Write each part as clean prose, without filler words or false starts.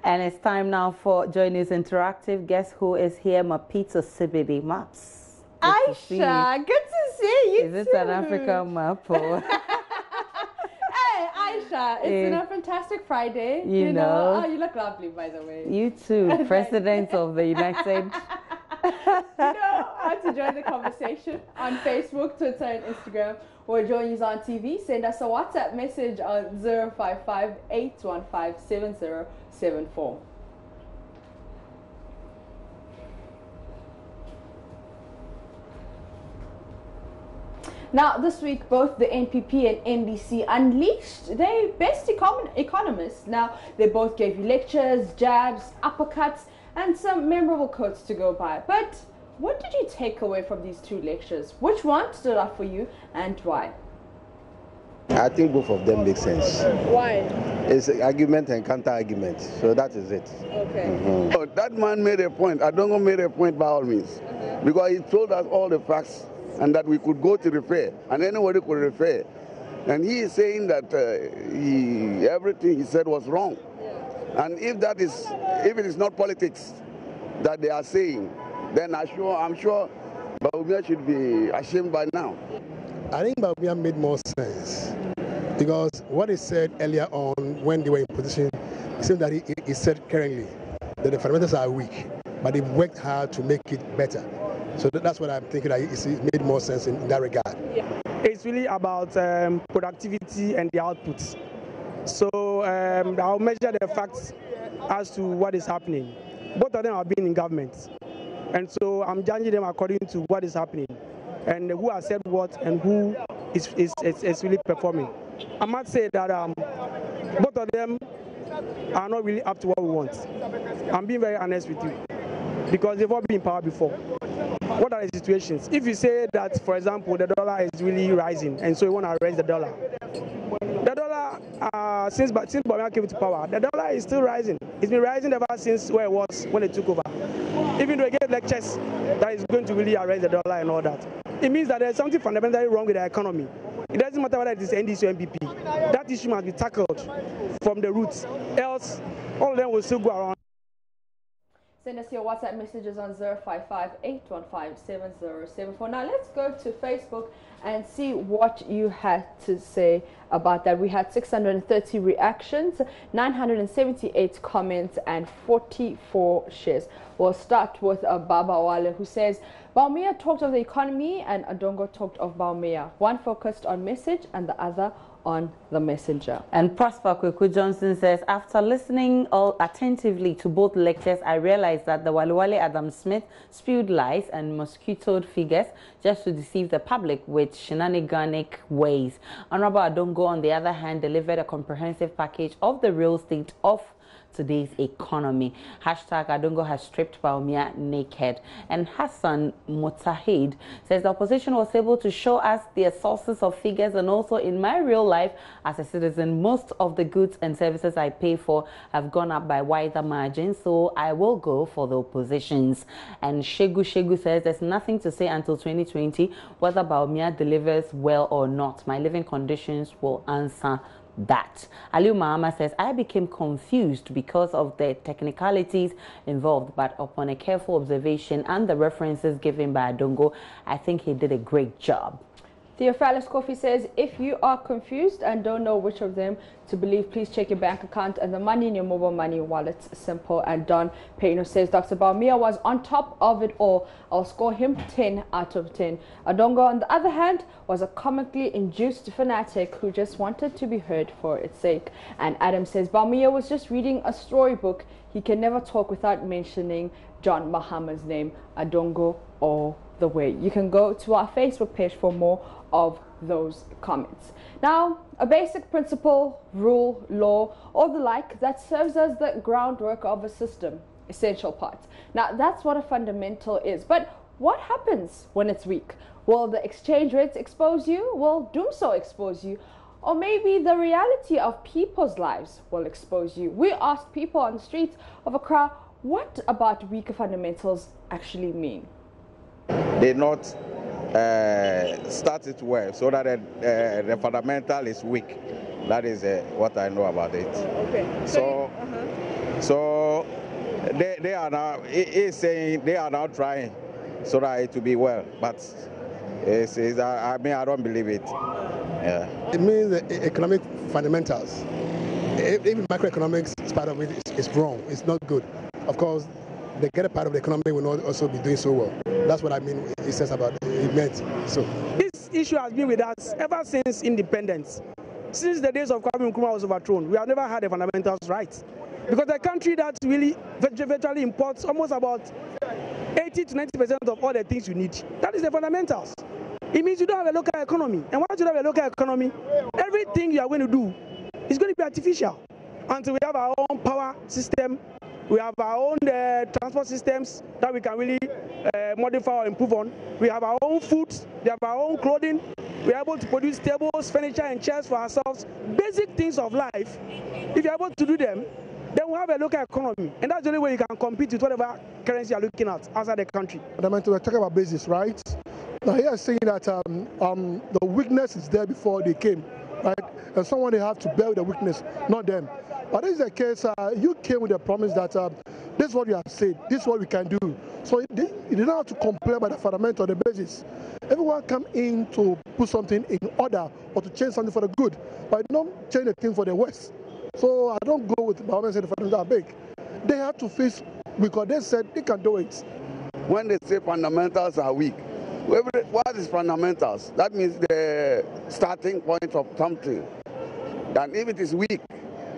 And it's time now for Joy News Interactive. Guess who is here? Mapito Sibidi Maps. Aisha, good to see you. Is it an African map or? Hey, Aisha, it's been a fantastic Friday. You know. Oh, you look lovely, by the way. You too, President of the United. How to join the conversation on Facebook, Twitter, and Instagram, or join us on TV. Send us a WhatsApp message on 055-815-7074. Now, this week, both the NPP and NDC unleashed their best economists. Now, they both gave you lectures, jabs, uppercuts, and some memorable quotes to go by. But what did you take away from these two lectures? Which one stood out for you and why? I think both of them make sense. Why? It's argument and counter-argument, so that is it. Okay. Oh, that man made a point. Adongo made a point by all means. Because he told us all the facts and that we could go to refer, and anybody could refer. And he is saying that everything he said was wrong. And if it is not politics that they are saying, then I'm sure Bawumia should be ashamed by now. I think Bawumia made more sense because what he said earlier on when they were in position, it seemed that he said currently that the fundamentals are weak, but they worked hard to make it better. So that's what I'm thinking, that it made more sense in that regard. It's really about productivity and the outputs. So I'll measure the facts as to what is happening. Both of them have been in government. And so I'm judging them according to what is happening and who has said what and who is really performing. I must say that both of them are not really up to what we want. I'm being very honest with you because they've all been in power before. What are the situations? If you say that, for example, the dollar is really rising and so you want to raise the dollar. The dollar, since Bawumia came to power, the dollar is still rising. It's been rising ever since where it was when they took over. Even though they gave lectures that is going to really raise the dollar and all that. It means that there's something fundamentally wrong with the economy. It doesn't matter whether it is NDC or NPP. That issue must be tackled from the roots. Else, all of them will still go around. Send us your WhatsApp messages on 055-815-7074. Now let's go to Facebook and see what you had to say about that. We had 630 reactions, 978 comments, and 44 shares. We'll start with Baba Wale, who says, Bawumia talked of the economy and Adongo talked of Bawumia. One focused on message and the other on the messenger. And Prosper Kweku Johnson says, after listening attentively to both lectures, I realized that the Wale Adam Smith spewed lies and mosquitoed figures just to deceive the public with shenaniganic ways. Honorable Adongo, on the other hand, delivered a comprehensive package of the real state of today's economy. Hashtag Adongo has stripped Bawumia naked. And Hassan Mutahid says the opposition was able to show us their sources of figures, and also in my real life as a citizen, most of the goods and services I pay for have gone up by wider margins, so I will go for the oppositions. And Shegu says there's nothing to say until 2020 whether Bawumia delivers well or not. My living conditions will answer that. Aliu Mahama says, I became confused because of the technicalities involved, but upon a careful observation and the references given by Adongo, I think he did a great job. Theophilus Kofi says, if you are confused and don't know which of them to believe, please check your bank account and the money in your mobile money wallet. Simple. And Don Payno says, Dr. Bawumia was on top of it all. I'll score him 10 out of 10. Adongo, on the other hand, was a comically induced fanatic who just wanted to be heard for its sake. And Adam says, Bawumia was just reading a storybook. He can never talk without mentioning John Mahama's name. Adongo all the way. You can go to our Facebook page for more of those comments. Now, a basic principle, rule, law, or the like that serves as the groundwork of a system, essential parts. Now, that's what a fundamental is. But what happens when it's weak? Will the exchange rates expose you? Will doom so expose you? Or maybe the reality of people's lives will expose you. We asked people on the streets of Accra, what about weaker fundamentals actually mean? They not start it well so that the fundamental is weak. That is what I know about it. Okay. So they are now, he's saying they are now trying so that it will be well, but I mean, I don't believe it. Yeah. It means the economic fundamentals. Even macroeconomics part of it is wrong. It's not good. Of course, the greater part of the economy will not also be doing so well. That's what I mean. It says about it meant. So this issue has been with us ever since independence. Since the days of Kwame Nkrumah was overthrown, we have never had the fundamentals right. Because the country that really virtually imports almost about 80 to 90% of all the things you need. That is the fundamentals. It means you don't have a local economy. And once you have a local economy, everything you are going to do is going to be artificial. Until we have our own power system, we have our own transport systems that we can really modify or improve on. We have our own food, we have our own clothing. We are able to produce tables, furniture, and chairs for ourselves. Basic things of life. If you're able to do them, then we have a local economy. And that's the only way you can compete with whatever currency you're looking at outside the country. We're talking about basis, right? Now here is saying that the weakness is there before they came, right? And someone they have to bear the weakness, not them. But this is the case, you came with a promise that this is what you have said, this is what we can do. So you don't have to complain about the fundamental, the basis. Everyone come in to put something in order or to change something for the good, but don't change the thing for the worse. So I don't go with Bahama and say the fundamentals are big. They have to face, because they said they can do it. When they say fundamentals are weak, what is fundamentals? That means the starting point of something. And if it is weak,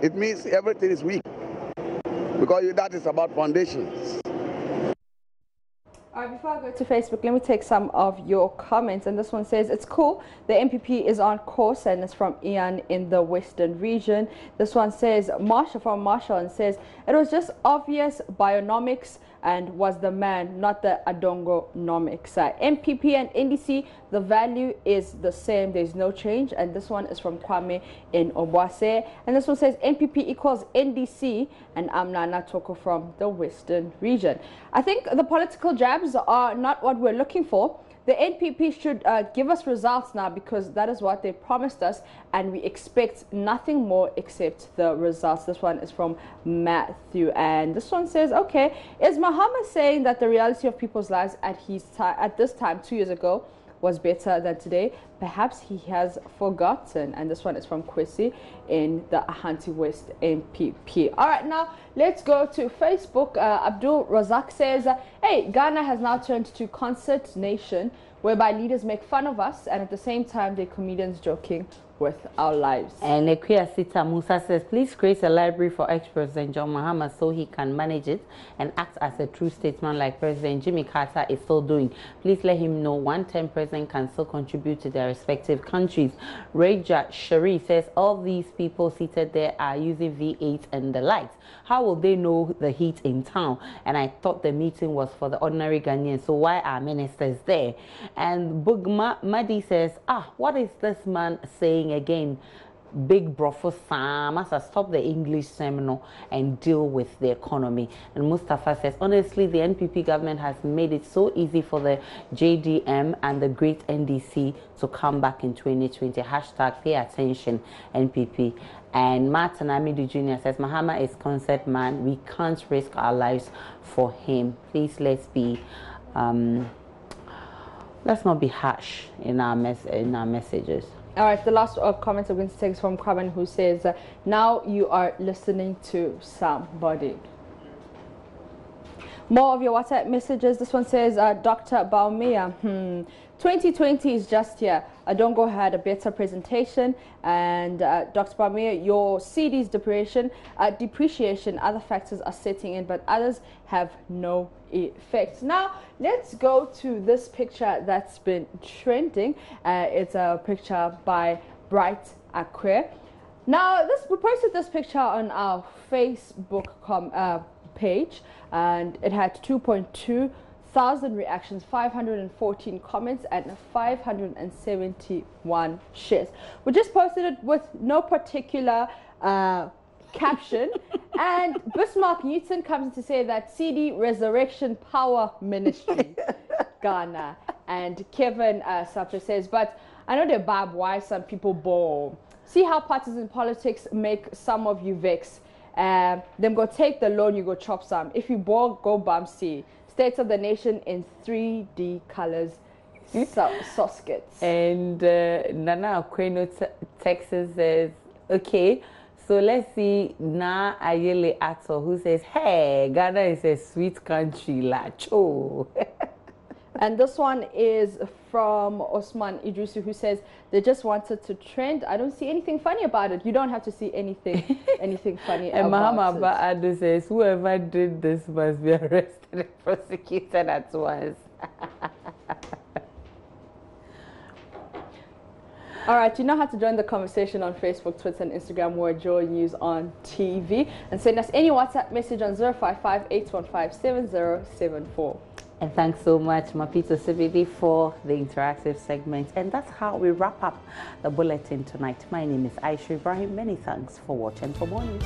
it means everything is weak. Because that is about foundations. All right, before I go to Facebook, let me take some of your comments. And this one says, it's cool. The MPP is on course, and it's from Ian in the Western region. This one says, Marshall, and says, it was just obvious bionomics and was the man, not the Adongo-nomics. MPP and NDC, the value is the same. There's no change. And this one is from Kwame in Obuase. And this one says, MPP equals NDC, and I'm Nana Toko from the Western region. I think the political jabs are not what we're looking for. The NPP should give us results now, because that is what they promised us, and we expect nothing more except the results. This one is from Matthew, and this one says, okay, is Mahama saying that the reality of people's lives at this time 2 years ago was better than today? Perhaps he has forgotten. And this one is from Kwesi in the Ahanti West MPP. All right, now let's go to Facebook. Abdul Razak says, hey, Ghana has now turned to concert nation, whereby leaders make fun of us and at the same time they're comedians joking with our lives. And Ekuya Sita Musa says, please create a library for ex-President John Mahama so he can manage it and act as a true statesman like President Jimmy Carter is still doing. Please let him know one-term president can still contribute to their respective countries. Raja Shari says, all these people seated there are using V8 and the lights. How will they know the heat in town? And I thought the meeting was for the ordinary Ghanaians, so why are ministers there? And Bugma Madi says, what is this man saying again? Big bro for Sam, as I stop the English seminar and deal with the economy. And Mustafa says, honestly, the NPP government has made it so easy for the JDM and the great NDC to come back in 2020. Hashtag pay attention, NPP. And Martin Amidu Jr. says, Mahama is concert man. We can't risk our lives for him. Please, let's not be harsh in our messages. All right, the last comment I'm going to take is from Kramen, who says, now you are listening to somebody. More of your WhatsApp messages. This one says, Dr. Baumia, 2020 is just here. Adongo had a better presentation. And Dr. Baumia, your CD's depreciation, other factors are setting in, but others have no effect. Now, let's go to this picture that's been trending. It's a picture by Bright Akwe. Now, we posted this picture on our Facebook page, and it had 2.2 thousand reactions, 514 comments, and 571 shares. We just posted it with no particular caption, and Bismarck Newton comes to say that CD Resurrection Power Ministry, Ghana, and Kevin Sapcha says, but I know the Bob why some people bore. See how partisan politics make some of you vex. Them go take the loan, you go chop some. If you ball, go bum see. States of the nation in 3D colors. Soskets. And Nana Aquino, Texas says, okay, so let's see Na Ayele Ato, who says, hey, Ghana is a sweet country, lacho. And this one is from Osman Idrisu, who says they just wanted to trend. I don't see anything funny about it. You don't have to see anything funny and about Mahama Ado says, whoever did this must be arrested and prosecuted at once. All right, you know how to join the conversation on Facebook, Twitter, and Instagram. We're Joy News on TV. And send us any WhatsApp message on 055-815-7074. And thanks so much, Mapito CBD, for the interactive segment. And that's how we wrap up the bulletin tonight. My name is Aisha Ibrahim. Many thanks for watching. For more news.